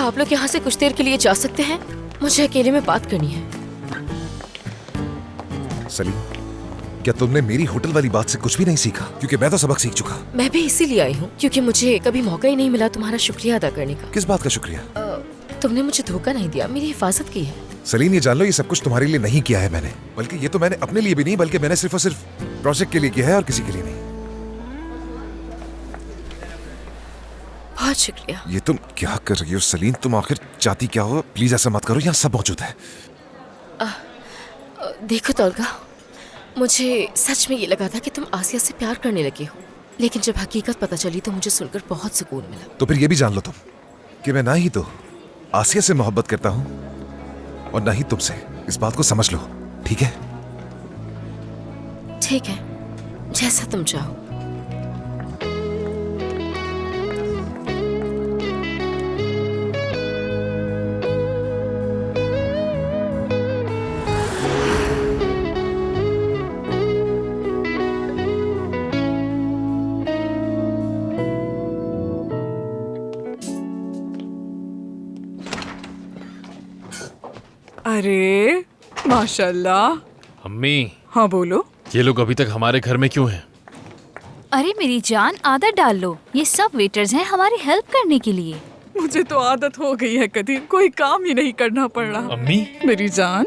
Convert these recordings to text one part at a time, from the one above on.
आप लोग यहाँ से कुछ देर के लिए जा सकते हैं? मुझे अकेले में बात करनी है। सलीम, क्या तुमने मेरी होटल वाली बात से कुछ भी नहीं सीखा? क्योंकि मैं तो सबक सीख चुका। मैं भी इसीलिए आई हूँ क्योंकि मुझे कभी मौका ही नहीं मिला तुम्हारा शुक्रिया अदा करने का। किस बात का शुक्रिया? तुमने मुझे धोखा नहीं दिया, मेरी हिफाजत की है। सलीम, ये जान लो, ये सब कुछ तुम्हारे लिए नहीं किया है मैंने, बल्कि ये तो मैंने अपने लिए भी नहीं, बल्कि मैंने सिर्फ और सिर्फ प्रोजेक्ट के लिए किया है और किसी के लिए नहीं। बहुत शुक्रिया। ये तुम क्या कर रही हो सलीम? तुम आखिर चाहती क्या हो? प्लीज ऐसा मत करो, यहाँ सब मौजूद है। देखो तौलगा, मुझे सच में ये लगा था कि तुम आसिया से प्यार करने लगे हो, लेकिन जब हकीकत पता चली तो मुझे सुनकर बहुत सुकून मिला। तो फिर ये भी जान लो तुम कि मैं ना ही तो आसिया से मोहब्बत करता हूँ और ना ही तुमसे। इस बात को समझ लो, ठीक है? ठीक है, जैसा तुम चाहो। अरे माशाल्लाह। अम्मी, हाँ बोलो। ये लोग अभी तक हमारे घर में क्यों हैं? अरे मेरी जान, आदत डाल लो। ये सब वेटर्स हैं हमारी हेल्प करने के लिए। मुझे तो आदत हो गई है कदीर, कोई काम ही नहीं करना पड़ रहा। अम्मी, मेरी जान,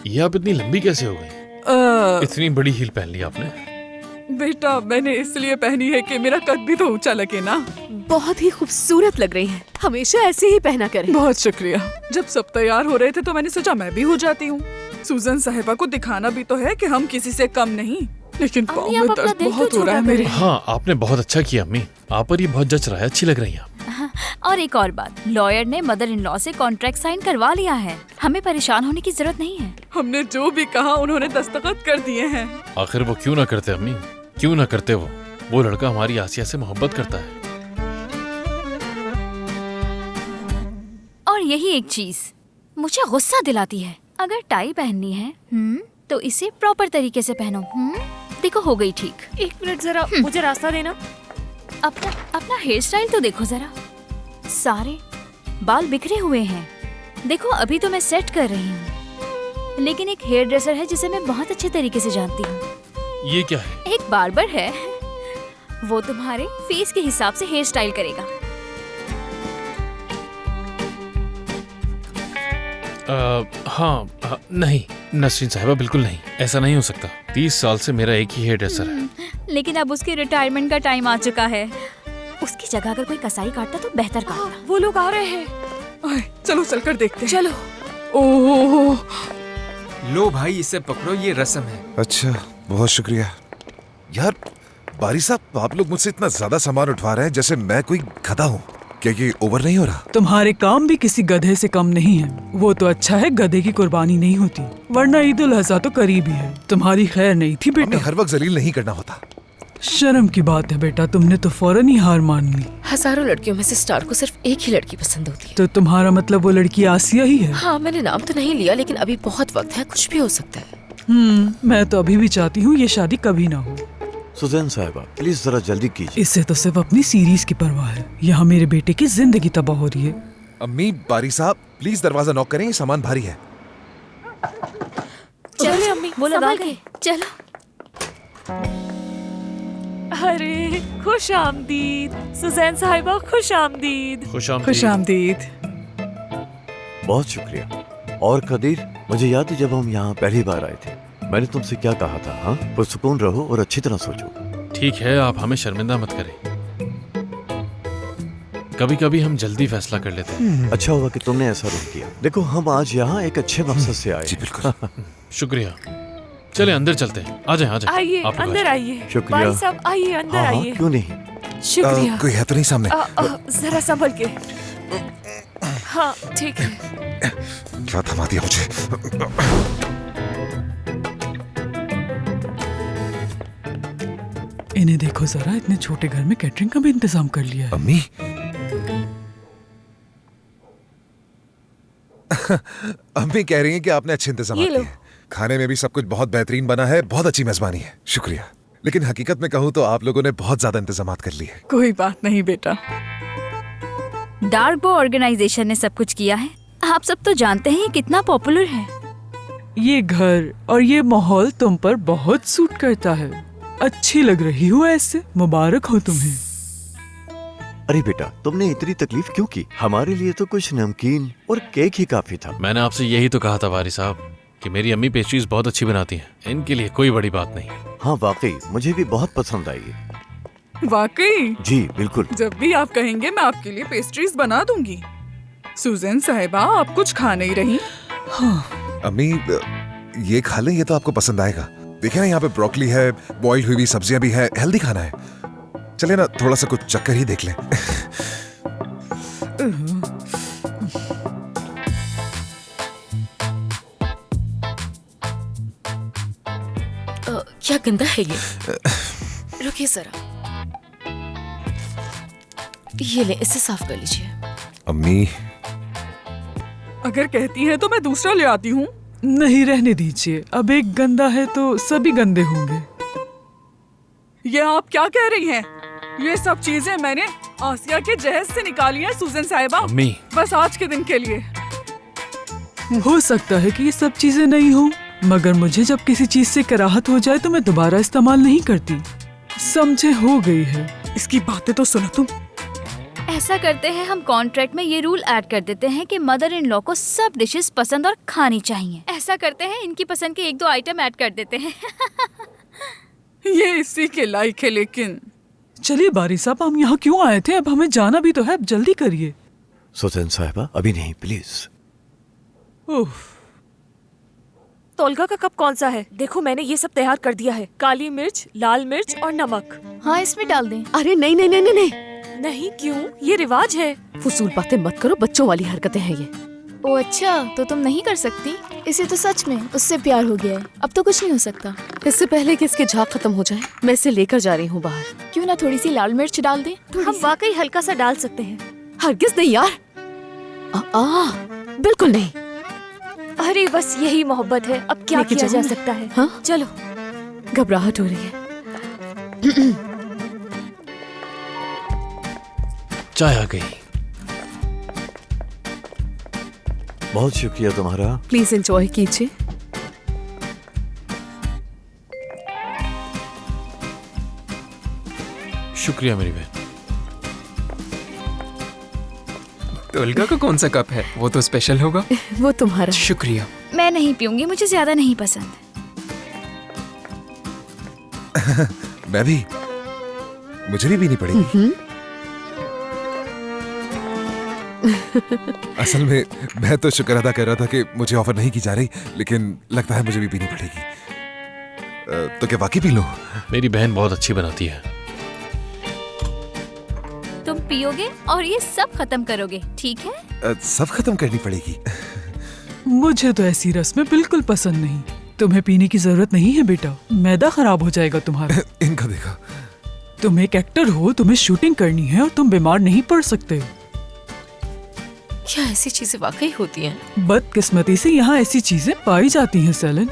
ये आप इतनी लंबी कैसे हो गई? इतनी बड़ी हील पहन ली आपने? बेटा मैंने इसलिए पहनी है कि मेरा कद भी तो ऊंचा लगे ना। बहुत ही खूबसूरत लग रही हैं। हमेशा ऐसे ही पहना करें। बहुत शुक्रिया। जब सब तैयार हो रहे थे तो मैंने सोचा मैं भी हो जाती हूँ। सूजन साहिबा को दिखाना भी तो है कि हम किसी से कम नहीं। लेकिन पाँव में दर्द बहुत हो रहा है मेरे। हाँ, आपने बहुत अच्छा किया अम्मी। आप पर ये बहुत जच रहा है, अच्छी लग रही हैं आप। और एक और बात, लॉयर ने मदर इन लॉ से कॉन्ट्रैक्ट साइन करवा लिया है। हमें परेशान होने की जरूरत नहीं है। हमने जो भी कहा उन्होंने दस्तखत कर दिए हैं। आखिर वो क्यों ना करते अम्मी, क्यों ना करते? वो लड़का हमारी आसिया से मोहब्बत करता है। और यही एक चीज मुझे गुस्सा दिलाती है। अगर टाई पहननी है तो इसे प्रॉपर तरीके से पहनो। देखो हो गई ठीक। एक मिनट जरा मुझे रास्ता देना। अपना हेयर स्टाइल तो देखो जरा, सारे बाल बिखरे हुए हैं। देखो अभी तो मैं सेट कर रही हूँ, लेकिन एक हेयर ड्रेसर है जिसे मैं बहुत अच्छे तरीके से जानती हूँ। ये क्या है? एक बार्बर है, वो तुम्हारे फेस के हिसाब से हेयर स्टाइल करेगा। हाँ, नहीं नसरीन साहिबा, बिल्कुल नहीं, ऐसा नहीं हो सकता। 30 साल से मेरा एक ही हेयर ड्रेसर है। लेकिन अब उसके रिटायरमेंट का टाइम आ चुका है। उसकी जगह अगर कोई कसाई काटता तो बेहतर काटता। वो लोग आ रहे हैं। चलो चलकर देखते हैं। चलो। ओह, लो भाई, इसे पकड़ो, ये रस्म है। अच्छा, बहुत शुक्रिया। यार बारी साहब, आप लोग मुझसे इतना ज्यादा सामान उठवा रहे हैं जैसे मैं कोई गधा हूँ। क्या ये ओवर नहीं हो रहा? तुम्हारे काम भी किसी गधे से कम नहीं है। वो तो अच्छा है गधे की कुर्बानी नहीं होती, वरना ईद उल अज़हा तो करीब ही है। तुम्हारी खैर नहीं थी बेटा। हमें हर वक्त जलील नहीं करना होता। शर्म की बात है बेटा, तुमने तो फौरन ही हार मान ली। हजारों लड़कियों में से स्टार को सिर्फ एक ही लड़की पसंद होती है। तो तुम्हारा मतलब वो लड़की आसिया ही है? हाँ, मैंने नाम तो नहीं लिया, लेकिन अभी बहुत वक्त है, कुछ भी हो सकता है। मैं तो अभी भी चाहती हूँ ये शादी कभी ना हो। सुजैन साहिबा, प्लीज जरा जल्दी कीजिए। इससे तो सिर्फ अपनी सीरीज की परवाह है। यहाँ मेरे बेटे की जिंदगी तबाह हो रही है। अम्मी, बारी साहब प्लीज दरवाजा नॉक करें, ये सामान भारी है। चलो अम्मी, वो लगा संभल के चलो। अरे खुश आमदीद सुजैन साहिबा, खुश आमदीद। खुश आमदीद। बहुत शुक्रिया। और कदीर, मुझे याद है जब हम यहाँ पहली बार आए थे, मैंने तुमसे क्या कहा था? हाँ, पुरसुकून रहो और अच्छी तरह सोचो। ठीक है, आप हमें शर्मिंदा मत करें। कभी कभी हम जल्दी फैसला कर लेते हैं। अच्छा हुआ कि तुमने ऐसा रुख किया। देखो हम आज यहाँ एक अच्छे मकसद से आए। जी बिल्कुल। शुक्रिया। चले अंदर चलते हैं। आ जाए, आ जाए। आइए आप लोग अंदर आ आइए। शुक्रिया। भाई साहब आइए अंदर हाँ, आइए। क्यों नहीं। शुक्रिया। कोई है तो नहीं सामने? जरा संभल के। हाँ ठीक है। क्या थमा दिया मुझे? इन्हें देखो जरा, इतने छोटे घर में कैटरिंग का भी इंतजाम कर लिया है। अम्मी अम्मी कह रही हैं कि आपने अच्छे इंतजाम ये किए लो। हैं। खाने में भी सब कुछ बहुत बेहतरीन बना है, बहुत अच्छी मेजबानी है। शुक्रिया। लेकिन हकीकत में कहूँ तो आप लोगों ने बहुत ज्यादा इंतजाम कर लिए। कोई बात नहीं बेटा। डार्क बो ऑर्गेनाइजेशन ने सब कुछ किया है। आप सब तो जानते हैं ये कितना पॉपुलर है। ये घर और ये माहौल तुम पर बहुत सूट करता है। अच्छी लग रही हो ऐसे। मुबारक हो तुम्हें। अरे बेटा, तुमने इतनी तकलीफ क्यों की? हमारे लिए तो कुछ नमकीन और केक ही काफी था। मैंने आपसे यही तो कहा था बारी साहब कि मेरी अम्मी पेस्ट्रीज बहुत अच्छी बनाती हैं। इनके लिए कोई बड़ी बात नहीं। हाँ वाकई मुझे भी बहुत पसंद आई है। वाकई? जी बिल्कुल। जब भी आप कहेंगे मैं आपके लिए पेस्ट्रीज बना दूंगी। सुजन साहिबा, आप कुछ खा नहीं रही? अम्मी ये खा लें, ये तो आपको पसंद आएगा। देखिए ना, यहाँ पे ब्रोकली है, बॉइल हुई हुई सब्जियां भी है, हेल्दी खाना है। चलिए ना, थोड़ा सा कुछ चक्कर ही देख लें। क्या गंदा है ये। रुकिए जरा, ये ले, इसे साफ कर लीजिए। अम्मी अगर कहती हैं तो मैं दूसरा ले आती हूँ। नहीं, रहने दीजिए। अब एक गंदा है तो सभी गंदे होंगे। ये आप क्या कह रही हैं? ये सब चीजें मैंने आसिया के जहेज से निकाली हैं सुजन साहिबा, अम्मी, बस आज के दिन के लिए। हो सकता है कि ये सब चीजें नहीं हो, मगर मुझे जब किसी चीज से कराहत हो जाए तो मैं दोबारा इस्तेमाल नहीं करती। समझे? हो गई है। इसकी बातें तो सुनो तुम। ऐसा करते हैं, हम कॉन्ट्रैक्ट में ये रूल ऐड कर देते हैं कि मदर इन लॉ को सब डिशेस पसंद और खानी चाहिए। ऐसा करते हैं, इनकी पसंद के 1-2 आइटम ऐड कर देते हैं। ये इसी के लायक है। लेकिन चलिए बारी साहब, हम यहाँ क्यों आए थे? अब हमें जाना भी तो है, अब जल्दी करिए। सुजन साहिबा, अभी नहीं प्लीज। तोलगा का कप कौन सा है? देखो मैंने ये सब तैयार कर दिया है। काली मिर्च, लाल मिर्च और नमक। हाँ, इसमें डाल दें। अरे नहीं नहीं नहीं नहीं नहीं, नहीं, क्यों? ये रिवाज है। फजूल बातें मत करो, बच्चों वाली हरकतें हैं ये। ओ अच्छा, तो तुम नहीं कर सकती? इसे तो सच में उससे प्यार हो गया है, अब तो कुछ नहीं हो सकता। इससे पहले कि इसकी झाग खत्म हो जाए, मैं इसे लेकर जा रही हूँ बाहर। क्यों ना थोड़ी सी लाल मिर्च डाल दे? हम वाकई हल्का सा डाल सकते हैं। हरगिज नहीं यार, बिल्कुल नहीं। अरे बस यही मोहब्बत है, अब क्या लेके किया जाऊं जा मैं? सकता है। हाँ? चलो। घबराहट हो रही है। चाय आ गई। बहुत शुक्रिया तुम्हारा। प्लीज एंजॉय कीजिए। शुक्रिया मेरी बहन। टोलगा का कौन सा कप है? वो तो स्पेशल होगा। वो तुम्हारा। शुक्रिया। मैं नहीं पीऊंगी, मुझे ज्यादा नहीं पसंद। मैं भी, मुझे भी पीनी पड़ेगी। असल में मैं तो शुक्र अदा कर रहा था कि मुझे ऑफर नहीं की जा रही, लेकिन लगता है मुझे भी पीनी पड़ेगी। तो क्या वाकई पी लो? मेरी बहन बहुत अच्छी बनाती है। तुम पियोगे और ये सब खत्म करोगे, ठीक है? सब खत्म करनी पड़ेगी। मुझे तो ऐसी रस्में बिल्कुल पसंद नहीं। तुम्हें पीने की जरूरत नहीं है बेटा, मैदा खराब हो जाएगा तुम्हारा। इनका देखो। तुम एक एक्टर हो, तुम्हें शूटिंग करनी है और तुम बीमार नहीं पड़ सकते। क्या ऐसी चीजें वाकई होती हैं? बदकिस्मती से यहाँ ऐसी चीजें पाई जाती हैं सेलन।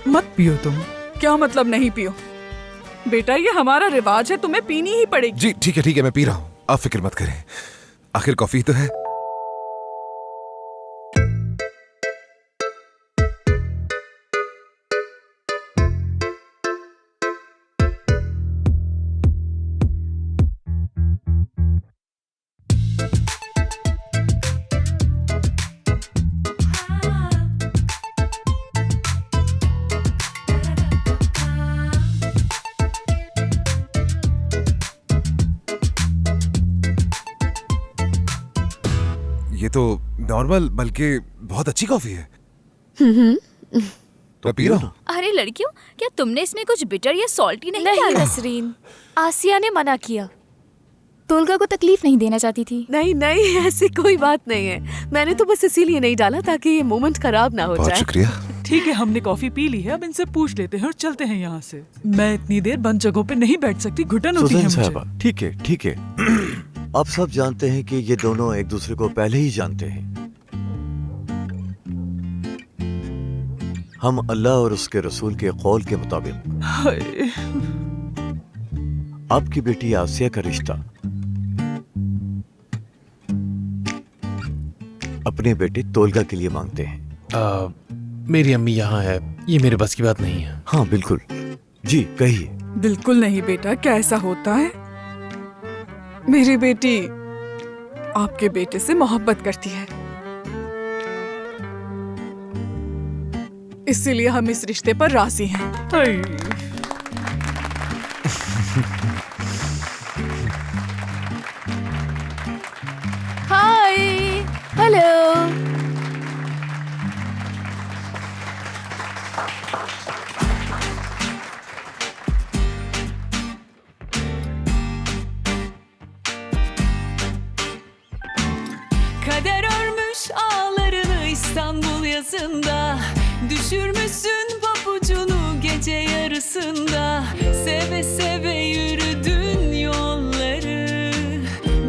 मत पियो तुम। क्या मतलब नहीं पियो? बेटा ये हमारा रिवाज है, तुम्हें पीनी ही पड़ेगी। जी ठीक है, मैं पी रहा हूँ, आप फिक्र मत करें। आखिर कॉफी तो है। ये तो नॉर्मल बल्कि बहुत अच्छी कॉफी है। तो पी रहा हूँ। अरे लड़कियों, क्या तुमने इसमें कुछ बिटर या सॉल्टी नहीं नहीं डाला? नसरीन, आसिया ने मना किया। तोलगा को तकलीफ नहीं देना चाहती थी। नहीं नहीं, ऐसी कोई बात नहीं है। मैंने तो बस इसीलिए नहीं डाला ताकि ये मोमेंट खराब ना हो बहुत जाए। शुक्रिया। ठीक है, हमने कॉफी पी ली है, अब इनसे पूछ लेते हैं और चलते हैं यहाँ से। मैं इतनी देर बंद जगहों पे नहीं बैठ सकती, घुटन होती है सुजन मुझे। साहिबा, ठीक है। आप सब जानते हैं कि ये दोनों एक दूसरे को पहले ही जानते हैं। हम अल्लाह और उसके रसूल के कौल के मुताबिक हाय। आपकी बेटी आसिया का रिश्ता अपने बेटे तोलगा के लिए मांगते हैं। मेरी अम्मी यहाँ है, ये मेरे बस की बात नहीं है। हाँ बिल्कुल जी, कहिए। बिल्कुल नहीं बेटा, क्या ऐसा होता है? मेरी बेटी आपके बेटे से मोहब्बत करती है, इसीलिए हम इस रिश्ते पर राजी हैं। हाय, hello. Kader örmüş ağlarını İstanbul yazında. Düşürmüşsün papucunu gece yarısında. Seve seve yürüdün yolları.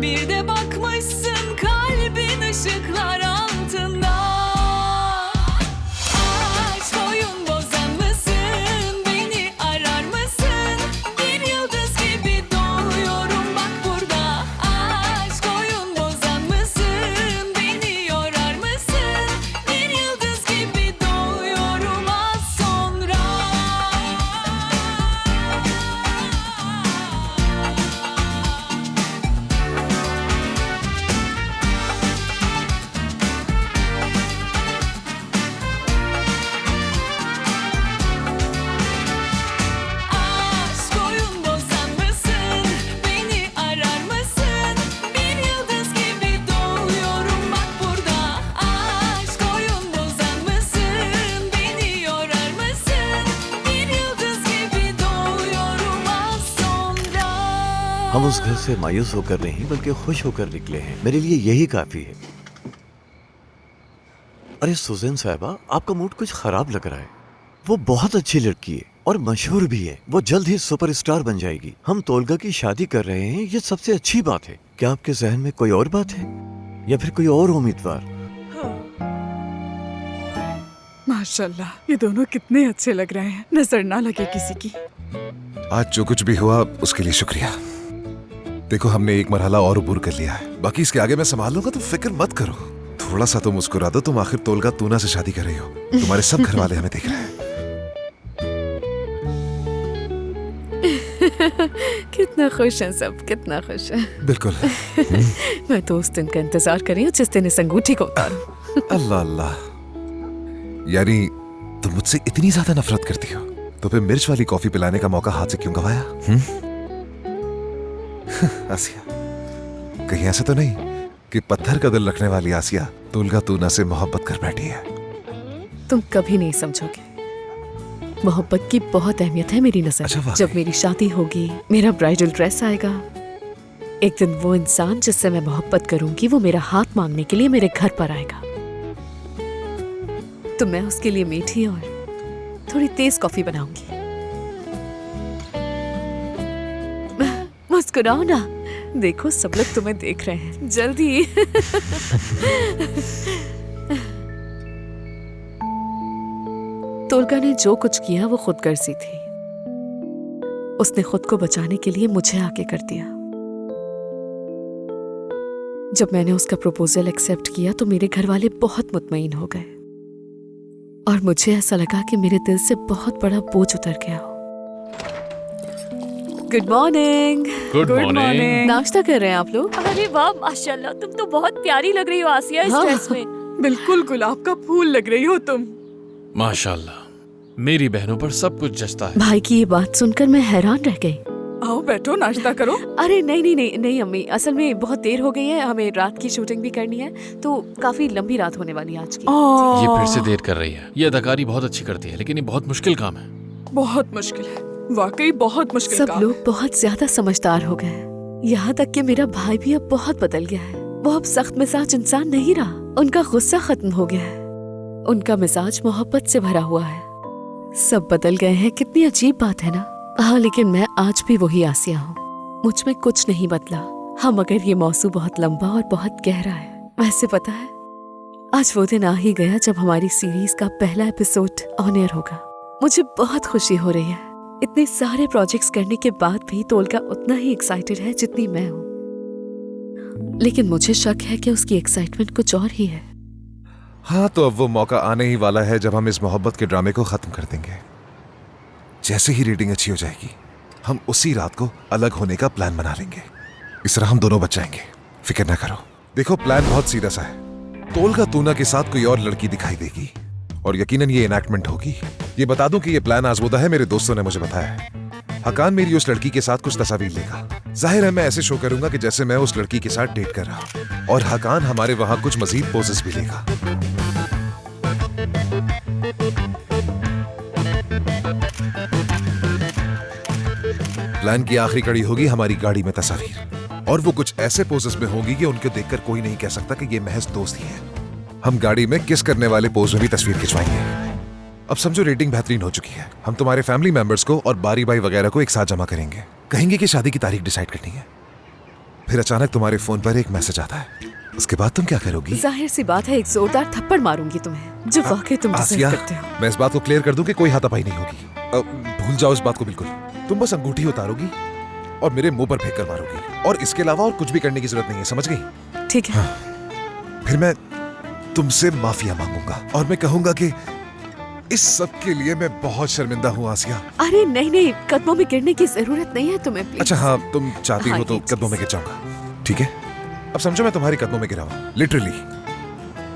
Bir de bakmışsın kalbin ışıklar altında. Aşk oyun bozan mısın? Beni arar mısın? Bir yıldız gibi doğuyorum bak burada. Aşk oyun bozan mısın? Beni yorar mısın? Bir yıldız gibi doğuyorum az sonra. Aşk oyun bozan mısın? Beni arar mısın? Bir yıldız gibi doğuyorum bak burada. Aşk oyun bozan mısın? Beni yorar mısın? Bir yıldız gibi doğuyorum az sonra. हम उस घर से मायूस होकर नहीं बल्कि खुश होकर निकले हैं। मेरे लिए यही काफी है। अरे सुजैन साहिबा, आपका मूड कुछ खराब लग रहा है। वो बहुत अच्छी लड़की है और मशहूर भी है। वो जल्द ही सुपरस्टार बन जाएगी। हम तोलगा की शादी कर रहे हैं, ये सबसे अच्छी बात है। क्या आपके जहन में कोई और बात है या फिर कोई और उम्मीदवार? माशाल्लाह, ये दोनों कितने अच्छे लग रहे हैं, नजर ना लगे किसी की। आज जो कुछ भी हुआ उसके लिए शुक्रिया। देखो, हमने एक मरहला और अबूर कर लिया है, बाकी इसके आगे मैं संभाल लूंगा, तुम फिक्र मत करो। थोड़ा सा तो मुस्कुरा दो, तुम आखिर तोलगा तूना से शादी कर रही हो। तुम्हारे सब घर वाले हमें देख रहे हैं। कितना खुश हैं सब, कितना खुश हैं। बिल्कुल। मैं तो उस दिन का इंतजार कर रही हूँ जिस दिन इस अंगूठी को उतारूं। अल्लाह अल्लाह, यानी तुम मुझसे इतनी ज्यादा नफरत करती हो तो फिर मिर्च वाली कॉफी पिलाने का मौका हाथ से क्यों गवाया? आसिया, कहीं ऐसा तो नहीं कि पत्थर का दिल रखने वाली आसिया तोलगा तूना से मोहब्बत कर बैठी है? तुम कभी नहीं समझोगे, मोहब्बत की बहुत अहमियत है मेरी नजर। अच्छा, वाकई? जब मेरी शादी होगी, मेरा ब्राइडल ड्रेस आएगा, एक दिन वो इंसान जिससे मैं मोहब्बत करूंगी वो मेरा हाथ मांगने के लिए मेरे घर पर आएगा, तो मैं उसके लिए मीठी और थोड़ी तेज कॉफी बनाऊंगी। मुस्कुराओ ना, देखो सब लोग तुम्हें देख रहे हैं, जल्दी। तोलगा ने जो कुछ किया वो खुदगर्जी थी। उसने खुद को बचाने के लिए मुझे आगे कर दिया। जब मैंने उसका प्रपोजल एक्सेप्ट किया तो मेरे घर वाले बहुत मुतमईन हो गए और मुझे ऐसा लगा कि मेरे दिल से बहुत बड़ा बोझ उतर गया हो। Good morning. Good morning. नाश्ता कर रहे हैं आप लोग? अरे वाह, माशाल्लाह, तुम तो बहुत प्यारी लग रही हो आसिया इस हाँ। ड्रेस में। बिल्कुल गुलाब का फूल लग रही हो तुम। माशाल्लाह, मेरी बहनों पर सब कुछ जचता है। भाई की ये बात सुनकर मैं हैरान रह गई। आओ बैठो, नाश्ता करो। अरे नहीं नहीं नहीं नहीं अम्मी, असल में बहुत देर हो गई है, हमें रात की शूटिंग भी करनी है, तो काफी लंबी रात होने वाली है आज की। ये फिर से देर कर रही है। ये अदाकारी बहुत अच्छी करती है, लेकिन ये बहुत मुश्किल काम है। बहुत मुश्किल है, वाकई बहुत मुश्किल सब काम। लोग बहुत ज्यादा समझदार हो गए हैं, यहाँ तक कि मेरा भाई भी अब बहुत बदल गया है। वो अब सख्त मिजाज इंसान नहीं रहा, उनका गुस्सा खत्म हो गया है, उनका मिजाज मोहब्बत से भरा हुआ है। सब बदल गए हैं, कितनी अजीब बात है ना। हाँ, लेकिन मैं आज भी वही आसिया हूँ, मुझ में कुछ नहीं बदला। हाँ, मगर ये मौसू बहुत लंबा और बहुत गहरा है। वैसे पता है, आज वो दिन आ ही गया जब हमारी सीरीज का पहला एपिसोड ऑन एयर होगा। मुझे बहुत खुशी हो रही है। इतने सारे प्रोजेक्ट्स करने के बाद भी तोलका उतना ही एक्साइटेड है जितनी मैं हूँ। लेकिन मुझे शक है कि उसकी एक्साइटमेंट कुछ और ही है। हाँ, तो अब वो मौका आने ही वाला है जब हम इस मोहब्बत के ड्रामे को खत्म कर देंगे। जैसे ही रेटिंग अच्छी हो जाएगी, हम उसी रात को अलग होने का प्लान बना लेंगे। इस तरह हम दोनों बच जाएंगे। फिक्र ना करो। देखो, प्लान बहुत सीधा सा है। तोलका तूना के साथ कोई और लड़की दिखाई देगी और यकीनन ये इनैक्टमेंट होगी। ये बता दूं कि ये प्लान आजमुदा है, मेरे दोस्तों ने मुझे बताया है। हकान मेरी उस लड़की के साथ कुछ तस्वीर लेगा। जाहिर है मैं ऐसे शो करूंगा कि जैसे मैं उस लड़की के साथ डेट कर रहा हूं, और हकान हमारे वहां कुछ मजीद पोजेस भी लेगा। प्लान की आखिरी कड़ी होगी हमारी गाड़ी में तस्वीर, और वो कुछ ऐसे पोजेस में होगी कि उनको देखकर कोई नहीं कह सकता कि ये महज दोस्त ही है। हम गाड़ी में किस करने वाले पोज में भी तस्वीर खिंचवाएंगे। अब समझो रेटिंग बेहतरीन हो चुकी है। हम तुम्हारे फैमिली मेंबर्स को और बारी बाई वगैरह को एक साथ जमा करेंगे। कहेंगे कि शादी की तारीख डिसाइड करनी है। फिर अचानक तुम्हारे फोन पर एक मैसेज आता है। उसके बाद तुम क्या करोगी? जाहिर सी बात है, एक जोरदार थप्पड़ मारूंगी तुम्हें, जो वाकई तुम डिजर्व करते हो। मैं इस बात को क्लियर कर दूं कि कोई हाथापाई नहीं होगी। भूल जाओ इस बात को बिल्कुल। तुम बस अंगूठी उतारोगी और मेरे मुंह पर फेंक कर मारोगी, और इसके अलावा और कुछ भी करने की जरूरत नहीं है, समझ गई? ठीक है। हाँ। फिर मैं तुमसे माफिया मांगूंगा और मैं कहूंगा कि इस सब के लिए मैं बहुत शर्मिंदा हूँ आसिया। अरे नहीं नहीं, कदमों में गिरने की जरूरत नहीं है तुम्हें, प्लीज। अच्छा हाँ, तुम चाहती हाँ, हो तो कदमों में गिर जाऊंगा, ठीक है? अब समझो मैं तुम्हारे कदमों में गिरा हूँ, लिटरली,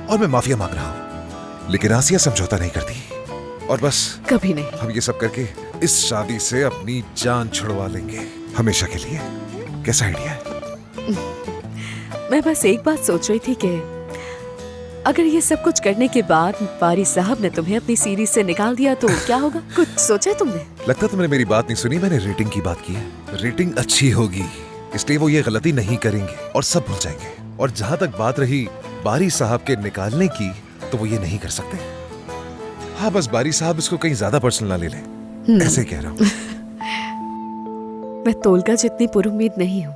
और मैं माफिया मांग रहा हूँ। लेकिन आसिया समझौता नहीं करती, और बस कभी नहीं। हम ये सब करके इस शादी से अपनी जान छुड़वा लेंगे हमेशा के लिए। कैसा आइडिया है? मैं बस एक बात सोच रही थी कि अगर ये सब कुछ करने के बाद बारी साहब ने तुम्हें अपनी सीरीज से निकाल दिया तो क्या होगा? कुछ सोचा है तुमने? लगता तुमने मेरी बात नहीं सुनी। मैंने रेटिंग की बात की है। रेटिंग अच्छी होगी, इसलिए वो ये गलती नहीं करेंगे और सब भूल जाएंगे। और जहां तक बात रही बारी साहब के निकालने की, तो वो ये नहीं कर सकते। हाँ, बस बारी साहब इसको कहीं ज्यादा पर्सनल ना ले लें, ऐसे कह रहा हूँ। मैं तोलका जितनी पुरुम्मीद नहीं हूँ,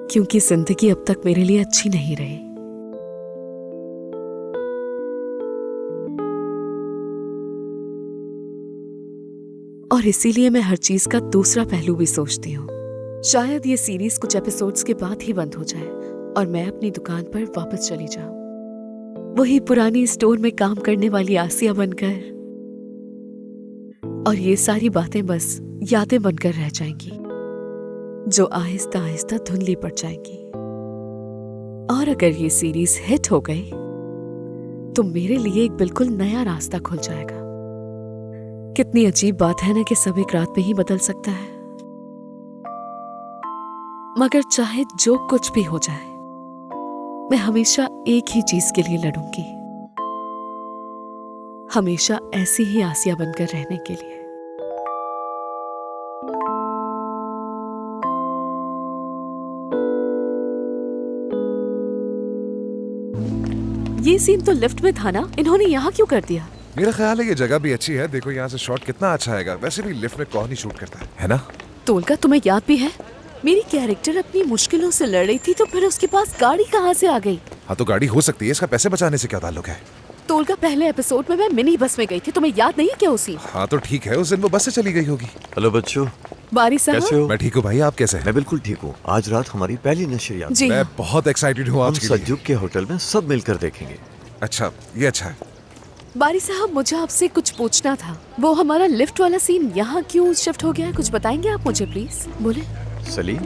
क्योंकि जिंदगी अब तक मेरे लिए अच्छी नहीं रही। और इसीलिए मैं हर चीज का दूसरा पहलू भी सोचती हूँ। शायद ये सीरीज कुछ एपिसोड्स के बाद ही बंद हो जाए और मैं अपनी दुकान पर वापस चली जाऊं, वही पुरानी स्टोर में काम करने वाली आसिया बनकर, और ये सारी बातें बस यादें बनकर रह जाएंगी, जो आहिस्ता आहिस्ता धुंधली पड़ जाएंगी। और अगर ये सीरीज हिट हो गई तो मेरे लिए एक बिल्कुल नया रास्ता खुल जाएगा। कितनी अजीब बात है ना कि सब एक रात में ही बदल सकता है। मगर चाहे जो कुछ भी हो जाए, मैं हमेशा एक ही चीज के लिए लड़ूंगी, हमेशा ऐसी ही आसिया बनकर रहने के लिए। ये सीन तो लिफ्ट में था ना, इन्होंने यहाँ क्यों कर दिया? मेरा ख्याल है ये जगह भी अच्छी है। देखो यहाँ से शॉट कितना अच्छा आएगा। वैसे भी लिफ्ट में कौन ही शूट करता है ना? तोलका, तुम्हें याद भी है मेरी कैरेक्टर अपनी मुश्किलों से लड़ रही थी, तो फिर उसके पास गाड़ी कहाँ से आ गई? हाँ, तो गाड़ी हो सकती है, इसका पैसे बचाने से क्या ताल्लुक है? तोलका, पहले एपिसोड में मैं मिनी बस में गई थी, तुम्हें याद नहीं है क्या उसी? हाँ तो ठीक है, उस दिन वो बस से चली गई होगी। हेलो बच्चों, बारी कैसे साहब। हो? मैं ठीक हूँ भाई, आप कैसे हैं? मैं बिल्कुल ठीक हूँ। आज रात हमारी पहली नशरियात। जी मैं हाँ। बहुत एक्साइटेड हूँ हम आज के लिए। सज्जुक के होटल में सब मिलकर देखेंगे। अच्छा, ये अच्छा है। बारी साहब, मुझे आपसे कुछ पूछना था। वो हमारा लिफ्ट वाला सीन यहाँ क्यों शिफ्ट हो गया है? कुछ बताएंगे आप मुझे प्लीज? बोले। सलीम,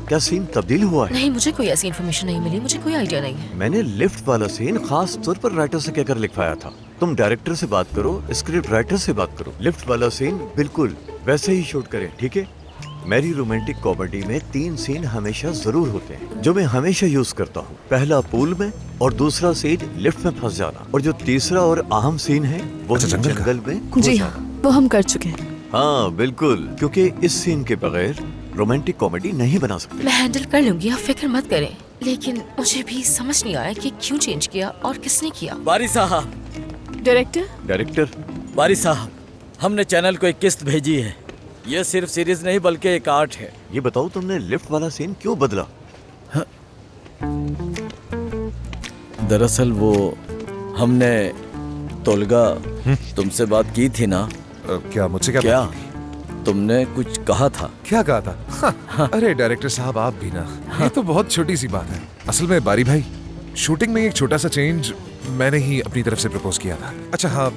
क्या सीन तब्दील हुआ है? नहीं, मुझे कोई ऐसी इन्फॉर्मेशन नहीं मिली, मुझे कोई आइडिया नहीं है। मैंने लिफ्ट वाला सीन खास तौर पर राइटर से कहकर लिखवाया था। तुम डायरेक्टर से बात करो, स्क्रिप्ट राइटर से बात करो। लिफ्ट वाला सीन बिल्कुल वैसे ही शूट करें, ठीक है? मेरी रोमांटिक कॉमेडी में 3 सीन हमेशा जरूर होते हैं, जो मैं हमेशा यूज करता हूँ। पहला पूल में, और दूसरा सीन लिफ्ट में फंस जाना, और जो तीसरा और अहम सीन है वो अच्छा, जंगल में खो जी जाना। हाँ, वो हम कर चुके हैं। हाँ बिल्कुल, क्योंकि इस सीन के बगैर रोमांटिक कॉमेडी नहीं बना सकते। मैं हैंडल कर लूंगी, आप फिक्र मत करें। लेकिन मुझे भी समझ नहीं आया कि क्यों चेंज किया और किसने किया। बारी साहब। डायरेक्टर बारी साहब, हमने चैनल को एक किस्त भेजी है। ये सिर्फ सीरीज नहीं बल्कि एक आर्ट है। ये बताओ, तुमने लिफ्ट वाला सीन क्यों बदला? दरअसल वो हमने तोलगा तुमसे बात की थी ना, क्या मुझसे क्या क्या? बात थी? तुमने कुछ कहा था? क्या कहा था? हाँ। अरे डायरेक्टर साहब आप भी ना, ये तो बहुत छोटी सी बात है। असल में बारी भाई, शूटिंग में एक छोटा सा चेंज मैंने ही अपनी तरफ से प्रपोज किया था। अच्छा हाँ,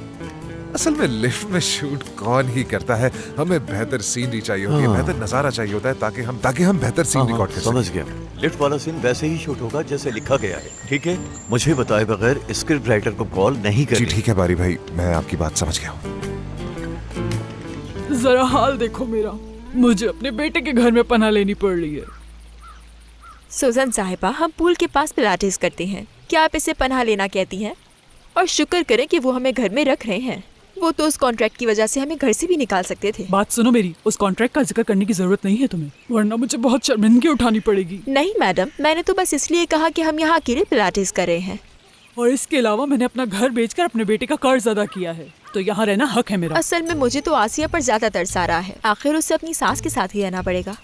असल में लिफ्ट में शूट कौन ही करता है, हमें बेहतर सीनरी चाहिए होती है, बेहतर नजारा चाहिए होता है ताकि हम बेहतर सीन रिकॉर्ड कर सकें। समझ गया। लिफ्ट वाला सीन वैसे ही शूट होगा जैसे लिखा गया है, ठीक है? मुझे बताए बगैर स्क्रिप्ट राइटर को कॉल नहीं जी करनी। ठीक है बारी भाई, मैं आपकी बात समझ गया हूँ। जरा हाल देखो मेरा, मुझे अपने बेटे के घर में पनाह लेनी पड़ रही है। सुजन साहिबा, हम पूल के पास पिलाटेस करते हैं, क्या आप इसे पनाह लेना कहती हैं? और शुक्र करें कि वो हमें घर में रख रहे हैं, वो तो उस कॉन्ट्रैक्ट की वजह से हमें घर से भी निकाल सकते थे। बात सुनो मेरी, उस कॉन्ट्रैक्ट का जिक्र करने की जरूरत नहीं है तुम्हें, वरना मुझे बहुत शर्मिंदगी उठानी पड़ेगी। नहीं मैडम, मैंने तो बस इसलिए कहा कि हम यहाँ अकेले पिलाटेस कर रहे हैं। और इसके अलावा मैंने अपना घर बेचकर अपने बेटे का कर्ज अदा किया है, तो यहाँ रहना हक है मेरा। असल में मुझे तो आसिया पर ज्यादा तरस आ रहा है, आखिर उसे अपनी सास के साथ ही रहना पड़ेगा।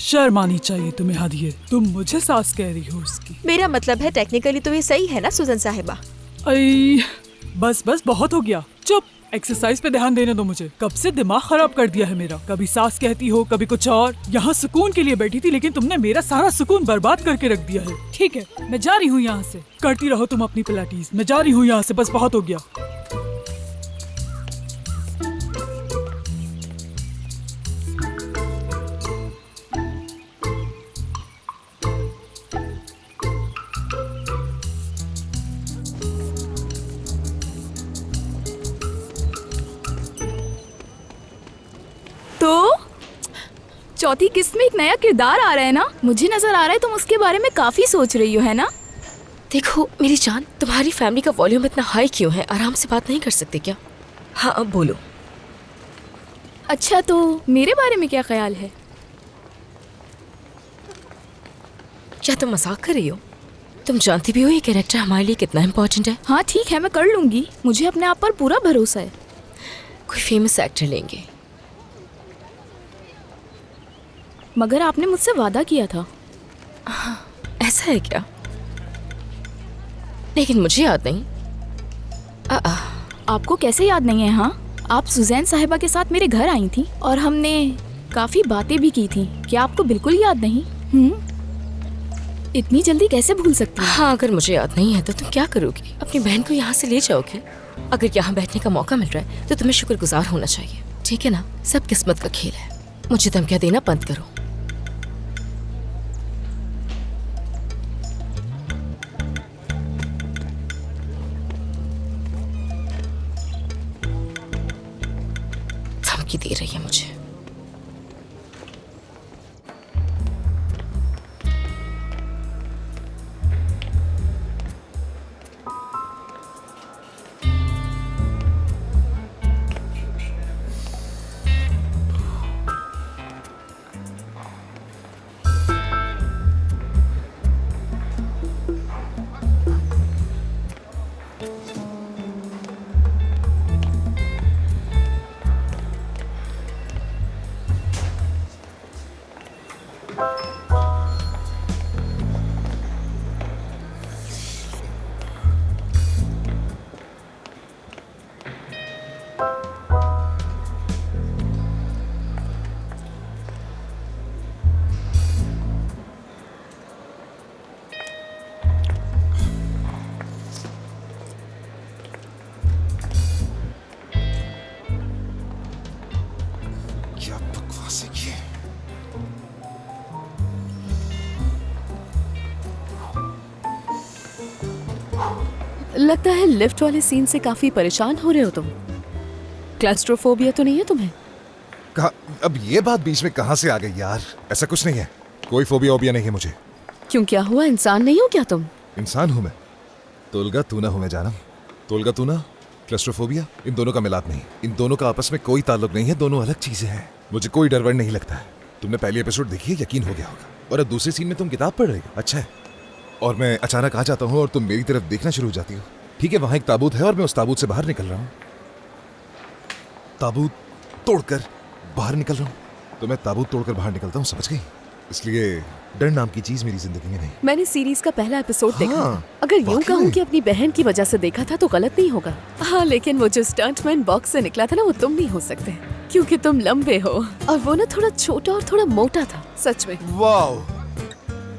शर्म आनी चाहिए तुम्हें हादिए, तुम मुझे सास कह रही हो उसकी। मेरा मतलब है टेक्निकली तो ये सही है ना सुजन साहिबा? आई, बस बहुत हो गया, चुप। एक्सरसाइज पे ध्यान देने दो मुझे, कब से दिमाग खराब कर दिया है मेरा। कभी सास कहती हो, कभी कुछ और। यहाँ सुकून के लिए बैठी थी, लेकिन तुमने मेरा सारा सुकून बर्बाद करके रख दिया है। ठीक है, मैं जा रही हूँ यहाँ से, करती रहो तुम अपनी पिलाटीज, मैं जा रही हूँ यहाँ से, बस बहुत हो गया। तो चौथी किस्त में एक नया किरदार आ रहा है ना? मुझे नजर आ रहा है तुम उसके बारे में काफी सोच रही हो, है ना? देखो मेरी जान, तुम्हारी फैमिली का वॉल्यूम इतना हाई क्यों है? आराम से बात नहीं कर सकते क्या? हाँ अब बोलो। अच्छा, तो मेरे बारे में क्या ख्याल है? क्या तुम मजाक कर रही हो? तुम जानती भी हो ये कैरेक्टर हमारे लिए कितना इम्पोर्टेंट है। हाँ ठीक है, मैं कर लूंगी, मुझे अपने आप पर पूरा भरोसा है। कोई फेमस एक्टर लेंगे। मगर आपने मुझसे वादा किया था। ऐसा है क्या? लेकिन मुझे याद नहीं। आपको कैसे याद नहीं है? हाँ, आप सुजैन साहिबा के साथ मेरे घर आई थी और हमने काफी बातें भी की थी। क्या आपको बिल्कुल याद नहीं? इतनी जल्दी कैसे भूल सकती? हाँ, अगर मुझे याद नहीं है तो तुम क्या करोगी? अपनी बहन को यहाँ से ले जाओगे? अगर यहाँ बैठने का मौका मिल रहा है तो तुम्हें शुक्रगुजार होना चाहिए, ठीक है ना? सब किस्मत का खेल है। मुझे धमकियाँ देना बंद करो। धमकी दे रही है मुझे। लगता है लिफ्ट वाले सीन से काफी परेशान हो रहे हो तुम। क्लैस्ट्रोफोबिया तो नहीं है तुम्हें? अब ये बात बीच में कहाँ से आ गई यार? ऐसा कुछ नहीं है, कोई फोबिया ओबिया नहीं है मुझे। क्यों, क्या हुआ? इंसान नहीं हो क्या तुम? इंसान हूँ मैं, तोलगा तूना हूँ मैं जानम। तोलगा तूना, क्लैस्ट्रोफोबिया, इन दोनों का मिलाप नहीं, इन दोनों का आपस में कोई ताल्लुक नहीं है, दोनों अलग चीजें हैं। मुझे कोई डर वर नहीं लगता है। तुमने पहली एपिसोड देखी है, यकीन हो गया होगा, और अब दूसरे सीन में तुम किताब पढ़ रही हो। अच्छा है, और मैं अचानक आ जाता हूँ और तुम मेरी तरफ देखना शुरू हो जाती हो। ठीक है, वहां एक ताबूत है और मैं उस ताबूत से बाहर निकल रहा हूँ, ताबूत तोड़कर बाहर निकल रहा हूँ, तो मैं ताबूत तोड़कर बाहर निकलता हूँ, समझ गई? इसलिए डर नाम की चीज मेरी जिंदगी में नहीं। मैंने सीरीज का पहला एपिसोड देखा हाँ, था। अगर यूं वाकई कहूँ में। कि अपनी बहन की वजह से देखा था तो गलत नहीं होगा। हाँ, लेकिन वो जो स्टंटमैन बॉक्स से निकला था ना, वो तुम नहीं हो सकते क्योंकि तुम लंबे हो और वो ना थोड़ा छोटा और थोड़ा मोटा था। सच में। वाओ,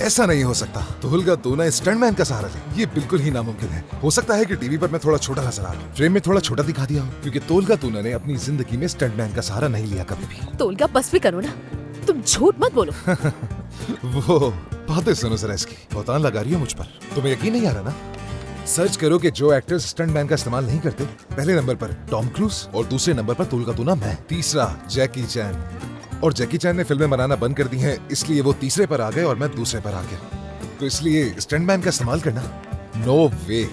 ऐसा नहीं हो सकता। तोलगा तूना स्टंटमैन का सहारा ले, ये बिल्कुल ही नामुमकिन है। हो सकता है कि टीवी पर मैं थोड़ा छोटा नजर आ रहा हूँ, फ्रेम में थोड़ा छोटा दिखा दिया हूँ, क्योंकि तोलगा तूना ने अपनी जिंदगी में स्टंटमैन का सहारा नहीं लिया कभी भी। तोलगा बस भी करो ना, तुम झूठ मत बोलो। वो बातें सुनो जरा इसकी, बहुतान लगा रही हो मुझ पर। तुम्हें यकीन नहीं आ रहा ना? सर्च करो कि जो एक्टर्स स्टंटमैन का इस्तेमाल नहीं करते। पहले नंबर पर टॉम क्रूज और दूसरे नंबर पर तोलगा तूना मैं। तीसरा जैकी चैन, और जैकी चैन ने फिल्में बनाना बंद कर दी हैं, इसलिए वो तीसरे पर आ गए और मैं दूसरे पर आ गया। तो इसलिए स्टंटमैन का इस्तेमाल करना नो वे,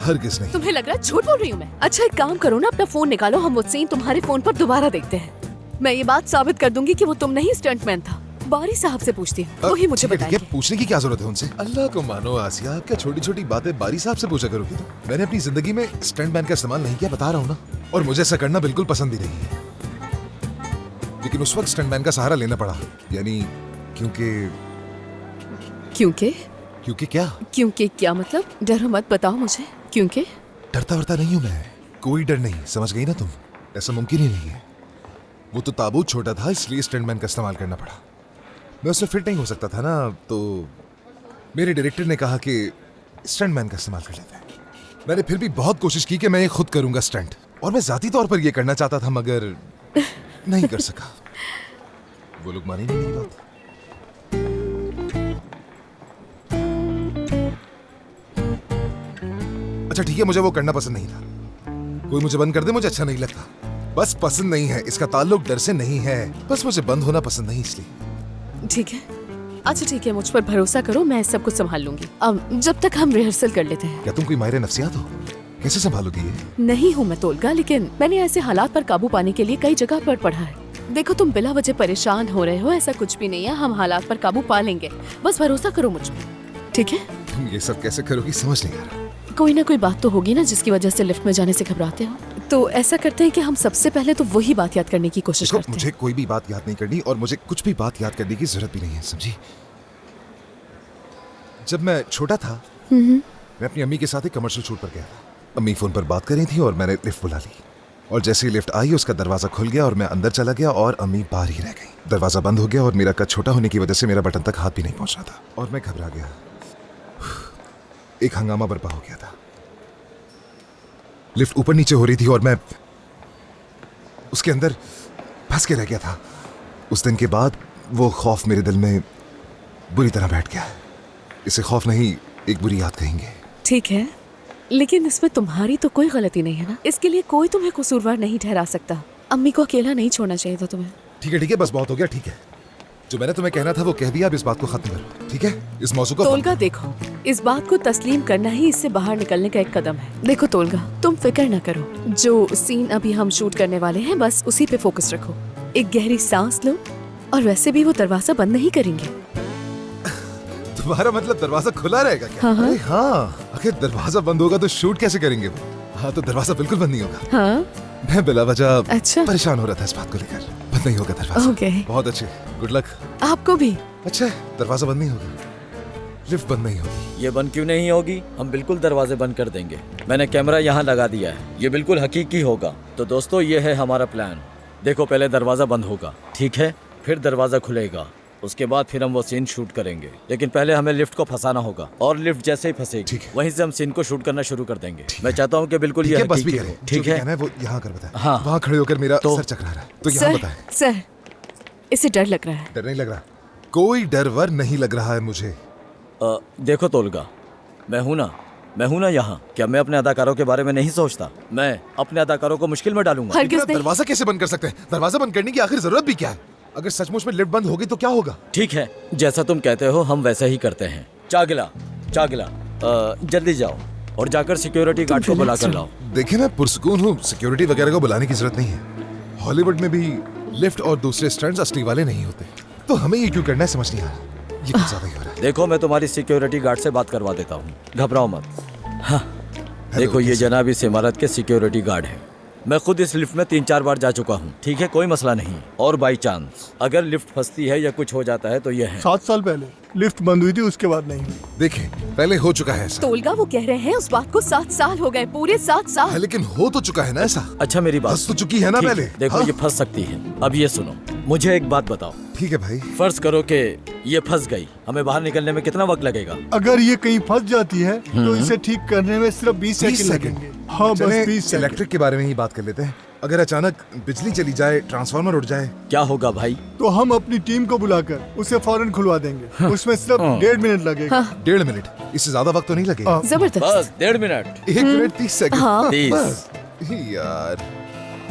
हरगिज नहीं। तुम्हें लग रहा है झूठ बोल रही हूँ मैं? अच्छा एक काम करो ना, अपना फोन निकालो, हम वो सीन तुम्हारे फोन पर दोबारा देखते हैं। मैं ये बात साबित कर दूंगी कि वो तुम नहीं स्टंटमैन था। बारी साहब से पूछती हूँ, वही मुझे ठीक है, बताएंगे। पूछने की क्या जरूरत है उनसे? अल्लाह को मानो आसिया, क्या छोटी छोटी बातें बारी साहब से पूछा करोगी तुम? मैंने अपनी जिंदगी में स्टंटमैन का इस्तेमाल नहीं किया, बता रहा हूँ ना, और मुझे ऐसा करना बिल्कुल पसंद ही नहीं है। लेकिन उस वक्त स्टंटमैन का सहारा लेना पड़ा, यानी क्योंकि क्या? क्योंकि क्या मतलब? डरो मत, बताओ मुझे। क्योंकि डरता वरता नहीं हूँ मैं, कोई डर नहीं, समझ गई ना तुम? ऐसा मुमकिन ही नहीं है। वो तो ताबूत छोटा था, इसलिए स्टंटमैन का इस्तेमाल करना पड़ा। मैं उसमें फिट नहीं हो सकता था ना, तो मेरे डायरेक्टर ने कहा कि स्टंटमैन का इस्तेमाल कर लेते हैं। मैंने फिर भी बहुत कोशिश की कि मैं ये खुद करूंगा स्टंट, और मैं जाती तौर पर ये करना चाहता था, मगर नहीं कर सका। वो लोग माने नहीं मेरी बात। अच्छा ठीक है, मुझे वो करना पसंद नहीं था। कोई मुझे बंद कर दे, मुझे अच्छा नहीं लगता। बस पसंद नहीं है, इसका ताल्लुक डर से नहीं है, बस मुझे बंद होना पसंद नहीं, इसलिए। ठीक है, अच्छा ठीक है, मुझ पर भरोसा करो, मैं सब कुछ संभाल लूंगी। अब जब तक हम रिहर्सल कर लेते हैं। क्या तुम कोई माहिर नफ्सियात हो? कैसे संभालोगी ये? नहीं हूँ मैं तोलगा, लेकिन मैंने ऐसे हालात पर काबू पाने के लिए कई जगह पर पढ़ा है। देखो तुम बिला वजह परेशान हो रहे हो, ऐसा कुछ भी नहीं है, हम हालात पर काबू पा लेंगे, बस भरोसा करो मुझ पर, ठीक है? तुम ये सब कैसे करोगी, समझ नहीं आ रहा। कोई ना कोई बात तो होगी ना जिसकी वजह से लिफ्ट में जाने से घबराते हो। तो ऐसा करते हैं कि हम सबसे पहले तो वही बात याद करने की कोशिश करते हैं। मुझे कोई भी बात याद नहीं करनी, और मुझे कुछ भी बात याद करने की जरूरत भी नहीं है, समझी? जब मैं छोटा था, मैं अपनी अम्मी के साथ एक कमर्शियल शूट पर गया था। अम्मी फोन पर बात कर रही थी और मैंने लिफ्ट बुला ली, और जैसे ही लिफ्ट आई उसका दरवाजा खुल गया और मैं अंदर चला गया और अम्मी बाहर ही रह गई। दरवाजा बंद हो गया और मेरा कद छोटा होने की वजह से मेरा बटन तक हाथ भी नहीं पहुंच रहा था, और मैं घबरा गया। एक हंगामा बर्पा हो गया था। लिफ्ट ऊपर नीचे हो रही थी और मैं उसके अंदर फंस के रह गया था। उस दिन के बाद वो खौफ मेरे दिल में बुरी तरह बैठ गया। इसे खौफ नहीं, एक बुरी याद कहेंगे। ठीक है, लेकिन इसमें तुम्हारी तो कोई गलती नहीं है ना, इसके लिए कोई तुम्हें कसूरवार नहीं ठहरा सकता। अम्मी को अकेला नहीं छोड़ना चाहिए था तुम्हें। ठीक है, बस बहुत हो गया, ठीक है। जो मैंने तुम्हें कहना था वो कह दिया, अब इस बात को खत्म करो, ठीक है? इस मौजू को तोलगा देखो, इस बात को तस्लीम करना ही इससे बाहर निकलने का एक कदम है। देखो तोलगा, तुम फिक्र न करो, जो सीन अभी हम शूट करने वाले हैं बस उसी पे फोकस रखो। एक गहरी सांस लो, और वैसे भी वो दरवाजा बंद नहीं करेंगे। तुम्हारा मतलब दरवाजा खुला रहेगा क्या? हाँ, हाँ। अरे हाँ, अगर दरवाजा बंद होगा तो शूट कैसे करेंगे वो? हाँ, तो दरवाजा बिल्कुल बंद नहीं होगा। हाँ? मैं बिला वजह अच्छा परेशान हो रहा था इस बात को लेकर। बंद नहीं होगा दरवाजा। ओके। बहुत अच्छे, गुड लक आपको भी। अच्छा, दरवाजा बंद नहीं होगा, लिफ्ट बंद नहीं होगी। ये बंद क्यों नहीं होगी? हम बिल्कुल दरवाजे बंद कर देंगे। मैंने कैमरा यहाँ लगा दिया है, ये बिल्कुल हकीकी होगा। तो दोस्तों, ये है हमारा प्लान। देखो, पहले दरवाजा बंद होगा, ठीक है? फिर दरवाजा खुलेगा, उसके बाद फिर हम वो सीन शूट करेंगे। लेकिन पहले हमें लिफ्ट को फंसाना होगा, और लिफ्ट जैसे ही फंसेगी वहीं से हम सीन को शूट करना शुरू कर देंगे। मैं चाहता हूँ कि बिल्कुल ये बस भी हकीकी करें, हो, ठीक है? वो यहाँ कर बताएं। हाँ, वहाँ खड़े होकर मेरा सर चकरा रहा है, तो यहाँ बताएं। सर, इसे डर लग रहा है। डर नहीं लग रहा, कोई डर वर नहीं लग रहा है मुझे। देखो तोलगा, मैं हूं ना यहाँ। क्या मैं अपने अदाकारों के बारे में नहीं सोचता? मैं अपने अदाकारों को मुश्किल में डालूंगा। दरवाजा कैसे बंद कर सकते हैं? दरवाजा बंद करने की आखिर जरूरत भी क्या है? अगर सचमुच में लिफ्ट बंद होगी तो क्या होगा? ठीक है, जैसा तुम कहते हो हम वैसा ही करते हैं। चागला, जल्दी जाओ और जाकर सिक्योरिटी गार्ड को बुला कर लाओ। देखिए, मैं पुरसुकून हूँ, सिक्योरिटी वगैरह को बुलाने की जरूरत नहीं है। हॉलीवुड में भी लिफ्ट और दूसरे स्टंट्स असली वाले नहीं होते, तो हमें ये क्यों करना है समझ नहीं आ रहा। ये कुछ ज्यादा ही हो रहा है। देखो, मैं तुम्हारी सिक्योरिटी गार्ड से बात करवा देता हूँ, घबराओ मत। हाँ, देखो, ये जनाब इस इमारत के सिक्योरिटी गार्ड है। मैं खुद इस लिफ्ट में 3-4 बार जा चुका हूँ, ठीक है, कोई मसला नहीं। और बाई चांस अगर लिफ्ट फंसती है या कुछ हो जाता है तो ये है। 7 साल पहले लिफ्ट बंद हुई थी, उसके बाद नहीं हुई। देखें, पहले हो चुका है ऐसा। तोलगा वो कह रहे हैं उस बात को 7 साल हो गए, पूरे 7 साल। हाँ, लेकिन हो तो चुका है ना ऐसा। अच्छा मेरी बात फंस तो चुकी है ना ठीक पहले। देखो हाँ? ये फंस सकती है। अब ये सुनो, मुझे एक बात बताओ। ठीक है भाई। फर्ज करो कि ये फंस गई, हमें बाहर निकलने में कितना वक्त लगेगा? अगर ये कहीं फंस जाती है तो इसे ठीक करने में सिर्फ 20 सेकंड लगेंगे। हाँ बस चलें, 20 सेकंड। इलेक्ट्रिक के बारे में ही बात कर लेते हैं। अगर अचानक बिजली चली जाए, ट्रांसफार्मर उड़ जाए, क्या होगा भाई? तो हम अपनी टीम को बुलाकर उसे फौरन खुलवा देंगे। उसमें सिर्फ 1.5 मिनट लगेगा। 1.5 मिनट? इससे ज्यादा वक्त तो नहीं लगेगा। जबरदस्त। बस 1.5 मिनट। 1 minute 30 second. हाँ। 30। बस। यार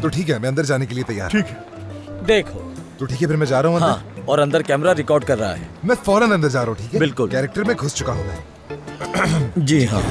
तो ठीक है, मैं अंदर जाने के लिए तैयार। ठीक है। देखो तो ठीक है, फिर मैं जा रहा हूँ अंदर। हाँ, और अंदर कैमरा रिकॉर्ड कर रहा है। मैं फौरन अंदर जा रहा हूँ, ठीक है? बिल्कुल। कैरेक्टर में घुस चुका हूँ मैं। जी हाँ।